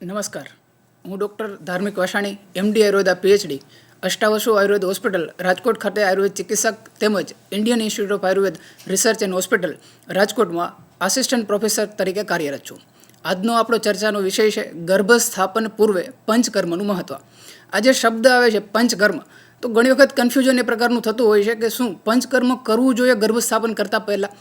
નમસ્કાર, હું doctor Dharmik Vasani, MD Ayurveda PhD, Ashtavasu Ayurveda hospital Rajkot ખાતે આયુર્વેદ ચિકિત્સક તેમજ Indian institute of Ayurveda research and hospital રાજકોટમાં આસિસ્ટન્ટ પ્રોફેસર તરીકે કાર્યરત છું. આજનો આપણો ચર્ચાનો વિષય છે ગર્ભસ્થાપન પૂર્વે પંચકર્મનું મહત્ત્વ. આ જે શબ્દ આવે છે પંચકર્મ, તો ઘણી વખત કન્ફ્યુઝન એ પ્રકારનું થતું હોય છે કે શું પંચકર્મ કરવું જોઈએ ગર્ભસ્થાપન કરતાં પહેલાં.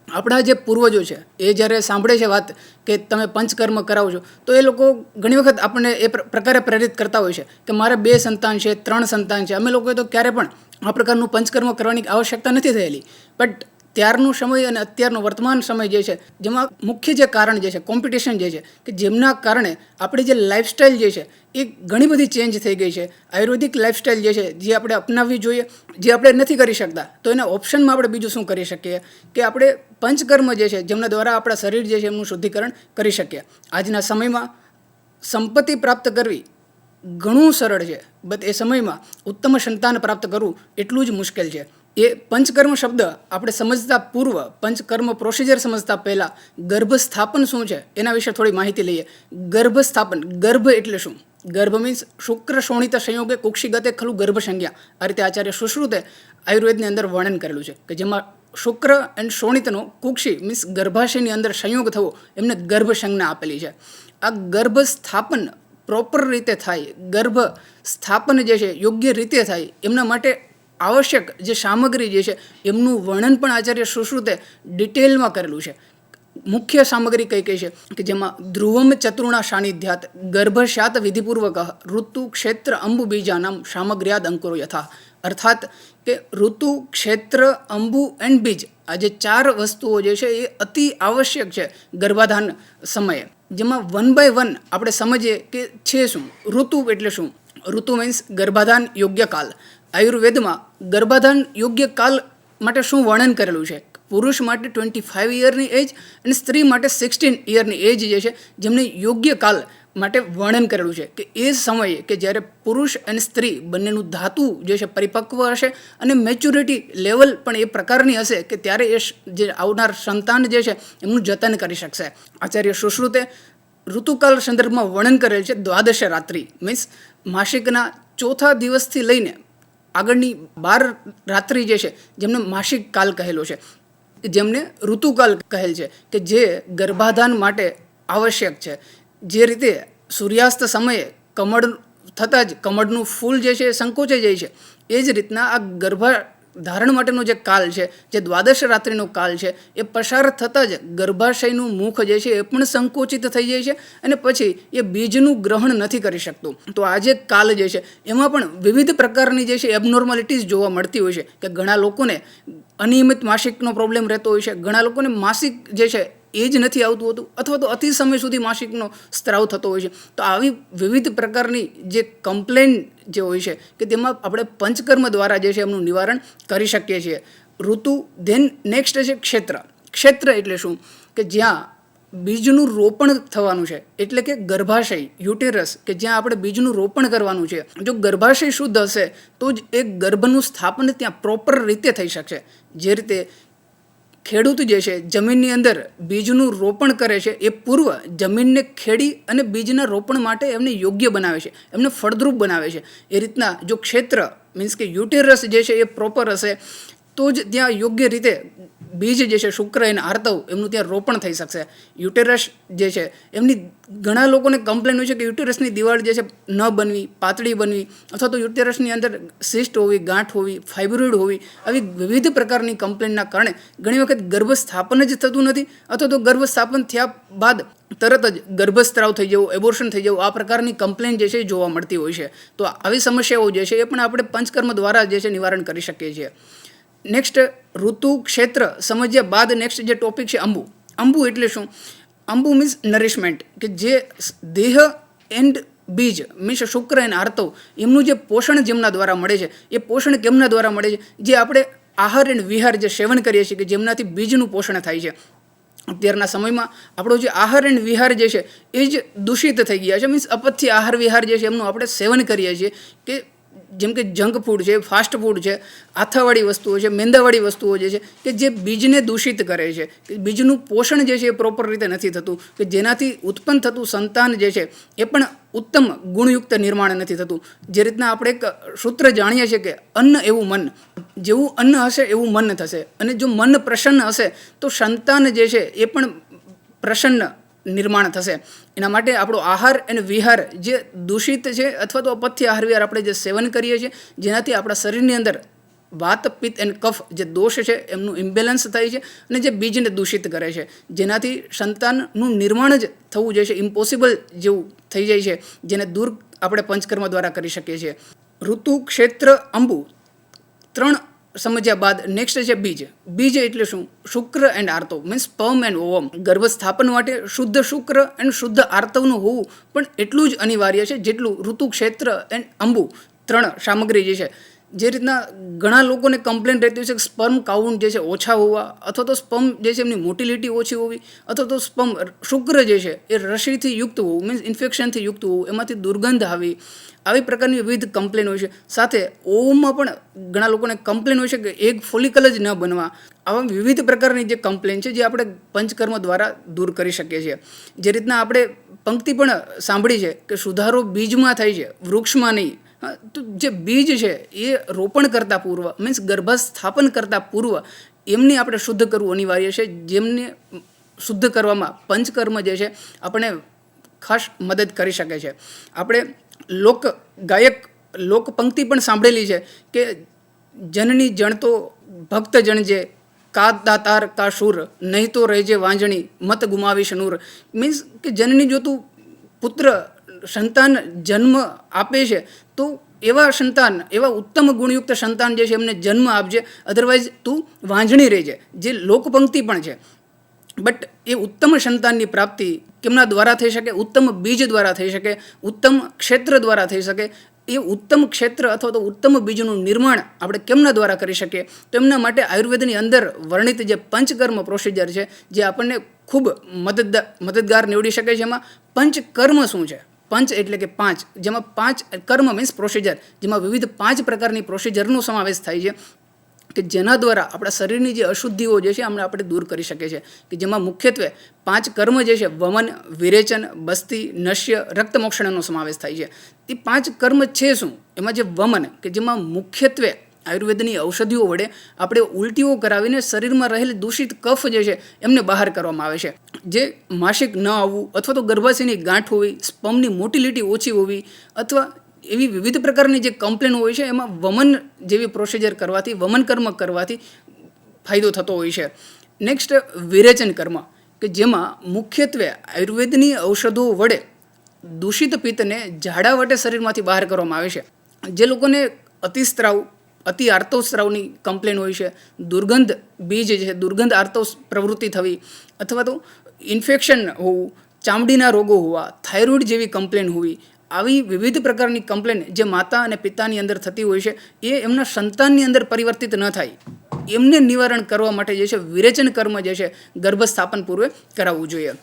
આપણા જે પૂર્વજો છે એ જ્યારે સાંભળે છે વાત કે તમે પંચકર્મ કરાવજો, તો એ લોકો ઘણી વખત આપણને એ પ્રકારે પ્રેરિત કરતા હોય છે કે મારે 2 સંતાન છે, 3 સંતાન છે. અમે લોકોએ તો ક્યારે પણ આ પ્રકારનું પંચકર્મ કરવાની આવશ્યકતા નથી થયેલી. બટ ત્યારનો સમય અને અત્યારનો વર્તમાન સમય જે છે, જેમાં મુખ્ય જે કારણ જે છે કોમ્પિટિશન જે છે, કે જેમના કારણે આપણી જે લાઇફસ્ટાઈલ જે છે એ ઘણી બધી ચેન્જ થઈ ગઈ છે. આયુર્વેદિક લાઇફસ્ટાઈલ જે છે, જે આપણે અપનાવવી જોઈએ, જે આપણે નથી કરી શકતા, તો એના ઓપ્શનમાં આપણે બીજું શું કરી શકીએ કે આપણે પંચકર્મ જે છે, જેમના દ્વારા આપણા શરીર જે છે એમનું શુદ્ધિકરણ કરી શકીએ. આજના સમયમાં સંપત્તિ પ્રાપ્ત કરવી ઘણું સરળ છે, બટ એ સમયમાં ઉત્તમ સંતાન પ્રાપ્ત કરવું એટલું જ મુશ્કેલ છે. એ પંચકર્મ શબ્દ આપણે સમજતા પૂર્વ, પંચકર્મ પ્રોસિજર સમજતા પહેલાં ગર્ભસ્થાપન શું છે એના વિશે થોડી માહિતી લઈએ. ગર્ભસ્થાપન, ગર્ભ એટલે શું? ગર્ભ મીન્સ શુક્ર શોણિત સંયોગે કુક્ષિગતે ખલું ગર્ભ સંજ્ઞા. આ રીતે આચાર્ય સુશ્રુતે આયુર્વેદની અંદર વર્ણન કરેલું છે કે જેમાં શુક્ર અને શોણિતનો કુક્ષી મીન્સ ગર્ભાશયની અંદર સંયોગ થવો, એમને ગર્ભ સંજ્ઞા આપેલી છે. આ ગર્ભ સ્થાપન પ્રોપર રીતે થાય, ગર્ભ સ્થાપન જે છે યોગ્ય રીતે થાય, એમના માટે આવશ્યક જે સામગ્રી જે છે એમનું વર્ણન પણ આચાર્ય સુશ્રુતે ડિટેલમાં કરેલું છે. મુખ્ય સામગ્રી કઈ કઈ છે કે જેમાં ધ્રુવમ ચતુર્ણા સાનિધ્યાત ગર્ભશાત વિધિપૂર્વક ઋતુ ક્ષેત્ર અંબુ બીજાનામ સામગ્ર્યાદ અંકુરો યથા. અર્થાત કે ઋતુ, ક્ષેત્ર, અંબુ એન્ડ બીજ, આ જે 4 વસ્તુઓ જે છે એ અતિ આવશ્યક છે ગર્ભાધાન સમયે. જેમાં 1 by 1 આપણે સમજીએ કે છે શું. ઋતુ એટલે શું? ઋતુ મીન્સ ગર્ભાધાન યોગ્ય કાલ. આયુર્વેદમાં ગર્ભાધાન યોગ્ય કાલ માટે શું વર્ણન કરેલું છે? પુરુષ માટે 25 યરની એજ અને સ્ત્રી માટે 16 યરની એજ જે છે, જેમને યોગ્ય કાલ માટે વર્ણન કરેલું છે કે એ સમયે કે જ્યારે પુરુષ અને સ્ત્રી બંનેનું ધાતુ જે છે પરિપક્વ હશે અને મેચ્યોરિટી લેવલ પણ એ પ્રકારની હશે કે ત્યારે એ જે આવનાર સંતાન જે છે એમનું જતન કરી શકશે. આચાર્ય સુશ્રુતે ઋતુકાલ સંદર્ભમાં વર્ણન કરેલ છે દ્વાદશ રાત્રિ મીન્સ માસિકના 4થા દિવસથી લઈને આગળની 12 રાત્રિ જે છે જેમને માસિક કાલ કહેલો છે, જેમને ઋતુકાલ કહેલ છે, કે જે ગર્ભાધાન માટે આવશ્યક છે. જે રીતે સૂર્યાસ્ત સમયે કમળ થતાં જ કમળનું ફૂલ જે છે એ સંકોચાઈ જાય છે, એ જ રીતના આ ગર્ભાધારણ માટેનો જે કાલ છે, જે દ્વાદશ રાત્રિનો કાલ છે, એ પસાર થતાં જ ગર્ભાશયનું મુખ જે છે એ પણ સંકોચિત થઈ જાય છે અને પછી એ બીજનું ગ્રહણ નથી કરી શકતું. તો આ જે કાલ જે છે એમાં પણ વિવિધ પ્રકારની જે છે એબનોર્માલિટીઝ જોવા મળતી હોય છે કે ઘણા લોકોને અનિયમિત માસિકનો પ્રોબ્લેમ રહેતો હોય છે, ઘણા લોકોને માસિક જે છે એ જ નથી આવતું હતું, અથવા તો અતિ સમય સુધી માસિકનો સ્ત્રાવ થતો હોય છે. તો આવી વિવિધ પ્રકારની જે કમ્પ્લેન જે હોય છે કે તેમાં આપણે પંચકર્મ દ્વારા જે છે એમનું નિવારણ કરી શકીએ છીએ. ઋતુ, ધેન નેક્સ્ટ છે ક્ષેત્ર. ક્ષેત્ર એટલે શું? કે જ્યાં બીજનું રોપણ થવાનું છે, એટલે કે ગર્ભાશય, યુટેરસ, કે જ્યાં આપણે બીજનું રોપણ કરવાનું છે. જો ગર્ભાશય શુદ્ધ હશે તો જ એ ગર્ભનું સ્થાપન ત્યાં પ્રોપર રીતે થઈ શકશે. જે રીતે ખેડૂત જે છે જમીનની અંદર બીજનું રોપણ કરે છે, એ પૂર્વ જમીનને ખેડી અને બીજના રોપણ માટે એમને યોગ્ય બનાવે છે, એમને ફળદ્રુપ બનાવે છે. એ રીતના જો ક્ષેત્ર મીન્સ કે યુટેરસ જે છે એ પ્રોપર હશે તો જ ત્યાં યોગ્ય રીતે બીજ જે છે શુક્ર અને આર્તવ એમનું ત્યાં રોપણ થઈ શકશે. યુટેરસ જે છે એમની ઘણા લોકોને કમ્પ્લેન હોય છે કે યુટેરસની દિવાળ જે છે ન બનવી, પાતળી બનવી, અથવા તો યુટેરસની અંદર સિસ્ટ હોવી, ગાંઠ હોવી, ફાઇબ્રોઇડ હોવી, આવી વિવિધ પ્રકારની કમ્પ્લેનના કારણે ઘણી વખત ગર્ભસ્થાપન જ થતું નથી, અથવા તો ગર્ભસ્થાપન થયા બાદ તરત જ ગર્ભસ્ત્રાવ થઈ જવું, એબોર્શન થઈ જવું, આ પ્રકારની કમ્પ્લેન જે છે એ જોવા મળતી હોય છે. તો આવી સમસ્યાઓ જે છે એ પણ આપણે પંચકર્મ દ્વારા જે છે નિવારણ કરી શકીએ છીએ. નેક્સ્ટ ઋતુ, ક્ષેત્ર સમજ્યા બાદ નેક્સ્ટ જે ટોપિક છે અંબુ. અંબુ એટલે શું? અંબુ મીન્સ નરિશમેન્ટ, કે જે દેહ એન્ડ બીજ મીન્સ શુક્ર અને આર્તવ એમનું જે પોષણ જેમના દ્વારા મળે છે, એ પોષણ કેમના દ્વારા મળે છે? જે આપણે આહાર અને વિહાર જે સેવન કરીએ છીએ કે જેમનાથી બીજનું પોષણ થાય છે. અત્યારના સમયમાં આપણો જે આહાર અને વિહાર જે છે એ જ દૂષિત થઈ ગયા છે. મીન્સ અપથ્ય આહાર વિહાર જે છે એમનું આપણે સેવન કરીએ છીએ કે જેમ કે જંક ફૂડ છે, ફાસ્ટ ફૂડ છે, આથાવાળી વસ્તુઓ છે, મેંદાવાળી વસ્તુઓ જે છે કે જે બીજને દૂષિત કરે છે, કે બીજનું પોષણ જે છે એ પ્રોપર રીતે નથી થતું, કે જેનાથી ઉત્પન્ન થતું સંતાન જે છે એ પણ ઉત્તમ ગુણયુક્ત નિર્માણ નથી થતું. જે રીતના આપણે એક સૂત્ર જાણીએ છીએ કે અન્ન એવું મન, જેવું અન્ન હશે એવું મન થશે, અને જો મન પ્રસન્ન હશે તો સંતાન જે છે એ પણ પ્રસન્ન નિર્માણ થશે. એના માટે આપણો આહાર અને વિહાર જે દૂષિત છે અથવા તો અપથ્ય આહાર વિહાર આપણે જે સેવન કરીએ છીએ, જેનાથી આપણા શરીરની અંદર વાત, પિત્ત અને કફ જે દોષ છે એમનું ઇમ્બેલેન્સ થાય છે અને જે બીજને દૂષિત કરે છે, જેનાથી સંતાનનું નિર્માણ જ થવું જે છે ઇમ્પોસિબલ જેવું થઈ જાય છે, જેને દૂર આપણે પંચકર્મ દ્વારા કરી શકીએ છીએ. ઋતુ, ક્ષેત્ર, અંબુ 3 સમજ્યા બાદ નેક્સ્ટ છે બીજ. બીજ એટલે શું? શુક્ર એન્ડ આર્તવ મીન્સ સ્પર્મ એન્ડ ઓવમ. ગર્ભ સ્થાપન માટે શુદ્ધ શુક્ર અને શુદ્ધ આર્તવનું હોવું પણ એટલું જ અનિવાર્ય છે જેટલું ઋતુ, ક્ષેત્ર એન્ડ અંબુ 3 સામગ્રી જે છે. જે રીતના ઘણા લોકોને કમ્પ્લેન રહેતી હોય છે કે સ્પર્મ કાઉન્ટ જે છે ઓછા હોવા, અથવા તો સ્પર્મ જે છે એમની મોટિલિટી ઓછી હોવી, અથવા તો સ્પર્મ શુક્ર જે છે એ રસીથી યુક્ત હોવું મીન્સ ઇન્ફેક્શનથી યુક્ત હોવું, એમાંથી દુર્ગંધ આવી, આવી પ્રકારની વિવિધ કમ્પ્લેન હોય છે. સાથે ઓવમમાં પણ ઘણા લોકોને કમ્પ્લેન હોય છે કે એગ ફોલિકલ જ ન બનવા. આવા વિવિધ પ્રકારની જે કમ્પ્લેન છે જે આપણે પંચકર્મ દ્વારા દૂર કરી શકીએ છીએ. જે રીતના આપણે પંક્તિ પણ સાંભળી છે કે સુધારો બીજમાં થાય છે, વૃક્ષમાં નહીં. તો જે બીજ છે એ રોપણ કરતાં પૂર્વ મીન્સ ગર્ભસ્થાપન કરતાં પૂર્વ એમને આપણે શુદ્ધ કરવું અનિવાર્ય છે, જેમને શુદ્ધ કરવામાં પંચકર્મ જે છે આપણને ખાસ મદદ કરી શકે છે. આપણે લોક પંક્તિ પણ સાંભળેલી છે કે જનની જણતો ભક્ત જણજે, કા દાતાર કા શૂર, નહીં તો રહેજે વાંજણી, મત ગુમાવીશ નૂર. મીન્સ કે જનની જો તું પુત્ર સંતાન જન્મ આપે છે તો એવા સંતાન, એવા ઉત્તમ ગુણયુક્ત સંતાન જે છે એમને જન્મ આપજે, અધરવાઇઝ તું વાંજણી રહેજે. જે લોકપંક્તિ પણ છે. બટ એ ઉત્તમ સંતાનની પ્રાપ્તિ કેમના દ્વારા થઈ શકે? ઉત્તમ બીજ દ્વારા થઈ શકે, ઉત્તમ ક્ષેત્ર દ્વારા થઈ શકે. એ ઉત્તમ ક્ષેત્ર અથવા તો ઉત્તમ બીજનું નિર્માણ આપણે કેમના દ્વારા કરી શકીએ? તો એમના માટે આયુર્વેદની અંદર વર્ણિત જે પંચકર્મ પ્રોસિજર છે જે આપણને ખૂબ મદદગાર નીવડી શકે છે. એમાં પંચકર્મ શું છે? પંચ એટલે કે 5, જેમાં 5 કર્મ મીન્સ પ્રોસિજર, જેમાં વિવિધ 5 પ્રકારની પ્રોસિજરનો સમાવેશ થાય છે કે જેના દ્વારા આપણા શરીરની જે અશુદ્ધિઓ જે છે આપણે દૂર કરી શકીએ છીએ. કે જેમાં મુખ્યત્વે 5 કર્મ જે છે વમન, વિરેચન, બસ્તી, નશ્ય, રક્તમોક્ષણનો સમાવેશ થાય છે. એ 5 કર્મ છે શું? એમાં જે વમન કે જેમાં મુખ્યત્વે આયુર્વેદની ઔષધિઓ વડે આપણે ઉલટીઓ કરાવીને શરીરમાં રહેલી દૂષિત કફ જે છે એમને બહાર કરવામાં આવે છે. જે માસિક ન આવવું, અથવા તો ગર્ભાશયની ગાંઠ હોવી, સ્પર્મની મોટિલિટી ઓછી હોવી, અથવા એવી વિવિધ પ્રકારની જે કમ્પ્લેન હોય છે એમાં વમન જેવી પ્રોસિજર કરવાથી, વમન કર્મ કરવાથી ફાયદો થતો હોય છે. નેક્સ્ટ વિરેચન કર્મ કે જેમાં મુખ્યત્વે આયુર્વેદની ઔષધો વડે દૂષિત પિત્તને ઝાડા વટે શરીરમાંથી બહાર કરવામાં આવે છે. જે લોકોને અતિસ્ત્રાવ, અતિ આર્તવસ્ત્રાવની કમ્પ્લેન હોય છે, દુર્ગંધ બીજ છે, દુર્ગંધ આર્તવ પ્રવૃત્તિ થવી, અથવા તો ઇન્ફેક્શન હોવું, ચામડીના રોગો હોવા, થાઇરોઇડ જેવી કમ્પ્લેન હોવી, આવી વિવિધ પ્રકારની કમ્પ્લેન જે માતા અને પિતાની અંદર થતી હોય છે એ એમના સંતાનની અંદર પરિવર્તિત ન થાય એમને નિવારણ કરવા માટે જે છે વિરેચન કર્મ જે છે ગર્ભસ્થાપન પૂર્વે કરાવવું જોઈએ.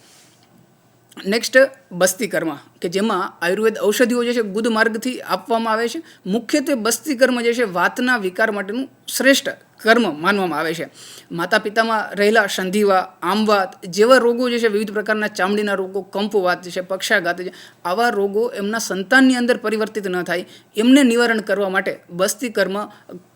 નેક્સ્ટ બસ્તી કર્મ કે જેમાં આયુર્વેદ ઔષધિઓ જે છે ગુદ માર્ગથી આપવામાં આવે છે. મુખ્યત્વે બસ્તી કર્મ જે છે વાતના વિકાર માટેનું શ્રેષ્ઠ કર્મ માનવામાં આવે છે. માતા પિતામાં રહેલા સંધિવા, આમવાત જેવા રોગો જે છે, વિવિધ પ્રકારના ચામડીના રોગો, કંપવાત છે, પક્ષાઘાત છે, આવા રોગો એમના સંતાનની અંદર પરિવર્તિત ન થાય એમને નિવારણ કરવા માટે બસ્તી કર્મ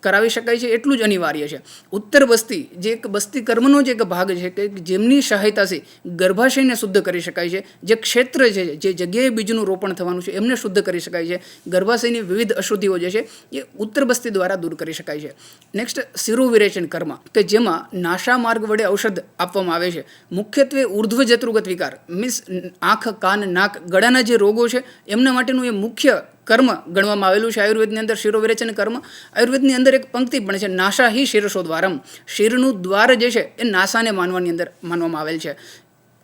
કરાવી શકાય છે. એટલું જ અનિવાર્ય છે. ઉત્તર બસ્તી જે એક બસ્તી કર્મનો જ એક ભાગ છે કે જેમની સહાયતાથી ગર્ભાશયને શુદ્ધ કરી શકાય છે. જે ક્ષેત્ર છે, જે જગ્યાએ બીજનું રોપણ થવાનું છે એમને શુદ્ધ કરી શકાય છે. ગર્ભાશયની વિવિધ અશુદ્ધિઓ જે છે એ ઉત્તર બસ્તી દ્વારા દૂર કરી શકાય છે. નેક્સ્ટ શિરોવિરેચન કર્મ કે જેમાં નાસા માર્ગ વડે ઔષધ આપવામાં આવે છે. મુખ્યત્વે ઉર્ધ્વ જત્રુગત વિકાર મીન્સ આંખ, કાન, નાક, ગળાના જે રોગો છે એમના માટેનું એ મુખ્ય કર્મ ગણવામાં આવેલું છે આયુર્વેદની અંદર શિરોવિરેચન કર્મ. આયુર્વેદની અંદર એક પંક્તિ પણ છે, નાસા હિ શિરસો દ્વારમ. શિરનું દ્વાર જે છે એ નાસાને માનવામાં આવેલ છે.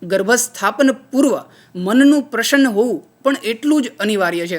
ગર્ભસ્થાપન પૂર્વ મનનું પ્રસન્ન હોવું પણ એટલું જ અનિવાર્ય છે.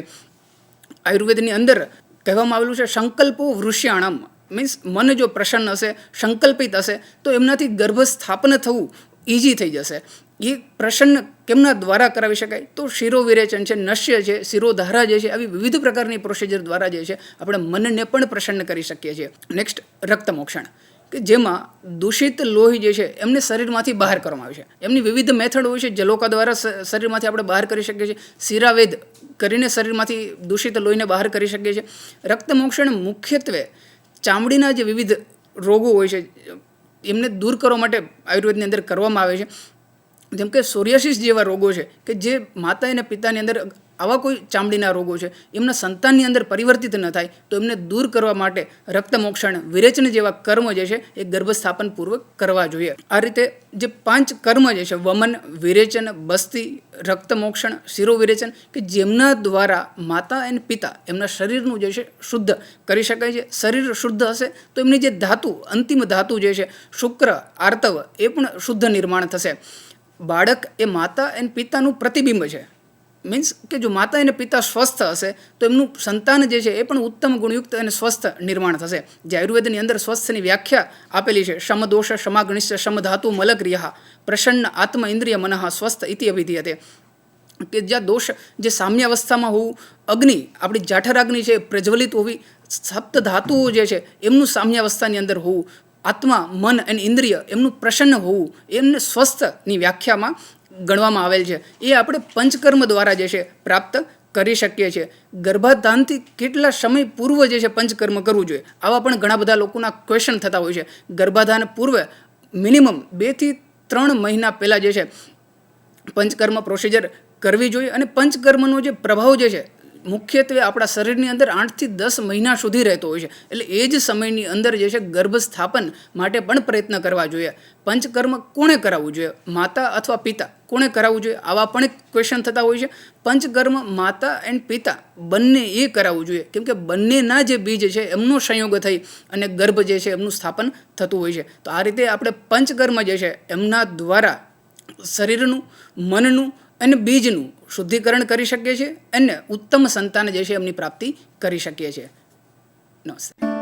આયુર્વેદની અંદર કહેવામાં આવેલું છે સંકલ્પો વૃષ્યાણમ મીન્સ મન જો પ્રસન્ન હશે, સંકલ્પિત હશે તો એમનાથી ગર્ભસ્થાપન થવું ઇઝી થઈ જશે. એ પ્રસન્ન કેમના દ્વારા કરાવી શકાય? તો શિરોવિરેચન છે, નશ્ય છે, શિરોધારા જે છે, આવી વિવિધ પ્રકારની પ્રોસિજર દ્વારા જે છે આપણે મનને પણ પ્રસન્ન કરી શકીએ છીએ. નેક્સ્ટ રક્તમોક્ષણ, કે જેમાં દૂષિત લોહી જે છે એમને શરીરમાંથી બહાર કરવામાં આવે છે. એમની વિવિધ મેથડ હોય છે. જલોકા દ્વારા શરીરમાંથી આપણે બહાર કરી શકીએ છીએ. શિરાવેદ કરીને શરીરમાંથી દૂષિત લોહીને બહાર કરી શકીએ છીએ. રક્તમોક્ષણ મુખ્યત્વે ચામડીના જે વિવિધ રોગો હોય છે એમને દૂર કરવા માટે આયુર્વેદની અંદર કરવામાં આવે છે. જેમ કે સોરિયાસિસ જેવા રોગો છે કે જે માતા અને પિતાની અંદર આવા કોઈ ચામડીના રોગો છે એમના સંતાનની અંદર પરિવર્તિત ન થાય તો એમને દૂર કરવા માટે રક્તમોક્ષણ, વિરેચન જેવા કર્મ જે છે એ ગર્ભસ્થાપન પૂર્વક કરવા જોઈએ. આ રીતે જે 5 કર્મ જે છે વમન, વિરેચન, બસ્તી, રક્તમોક્ષણ, શિરોવિરેચન, કે જેમના દ્વારા માતા અને પિતા એમના શરીરનું જે છે શુદ્ધ કરી શકાય છે. શરીર શુદ્ધ હશે તો એમની જે ધાતુ, અંતિમ ધાતુ જે છે શુક્ર, આર્તવ, એ પણ શુદ્ધ નિર્માણ થશે. બાળક એ માતા અને પિતાનું પ્રતિબિંબ છે. મીન્સ કે જો માતા અને પિતા સ્વસ્થ હશે તો એમનું સંતાન જે છે એ પણ ઉત્તમ ગુણયુક્ત અને સ્વસ્થ નિર્માણ થશે. જે આયુર્વેદની અંદર સ્વસ્થની વ્યાખ્યા આપેલી છે, સમદોષ સમાગણિશ્ચ સમધાતુ મલક્રિયા પ્રસન્ન આત્મ ઇન્દ્રિય મનઃ સ્વસ્થ ઇતિ અભિધીયતે, કે જ્યાં દોષ જે સામ્યાવસ્થામાં હોવું, અગ્નિ આપણી જાઠરાગ્નિ છે પ્રજ્વલિત હોવી, સપ્ત ધાતુઓ જે છે એમનું સામ્યાવસ્થાની અંદર હોવું, આત્મા, મન અને ઇન્દ્રિય એમનું પ્રસન્ન હોવું, એમને સ્વસ્થની વ્યાખ્યામાં ગણવામાં આવેલ છે. એ આપણે પંચકર્મ દ્વારા જે છે પ્રાપ્ત કરી શકીએ છીએ. ગર્ભાધાનથી કેટલા સમય પૂર્વ જે છે પંચકર્મ કરવું જોઈએ, આવા પણ ઘણા બધા લોકોના ક્વેશ્ચન થતા હોય છે. ગર્ભાધાન પૂર્વે મિનિમમ 2 થી 3 મહિના પહેલાં જે છે પંચકર્મ પ્રોસિજર કરવી જોઈએ. અને પંચકર્મનો જે પ્રભાવ જે છે મુખ્યત્વે આપણા શરીરની અંદર 8 થી 10 મહિના સુધી રહેતો હોય છે. એટલે એ જ સમયની અંદર જે છે ગર્ભસ્થાપન માટે પણ પ્રયત્ન કરવા જોઈએ. પંચકર્મ કોણે કરાવવું જોઈએ? માતા અથવા પિતા? કોણે કરાવવું જોઈએ? આવા પણ ક્વેશ્ચન થતા હોય છે. પંચકર્મ માતા એન્ડ પિતા બંને એ કરાવવું જોઈએ, કેમ કે બંનેના જે બીજ છે એમનો સંયોગ થઈ અને ગર્ભ જે છે એમનું સ્થાપન થતું હોય છે. તો આ રીતે આપણે પંચકર્મ જે છે એમના દ્વારા શરીરનું, મનનું અને બીજનું શુદ્ધિકરણ કરી શકીએ છીએ અને ઉત્તમ સંતાન જે છે એમની પ્રાપ્તિ કરી શકીએ છીએ. નમસ્તે.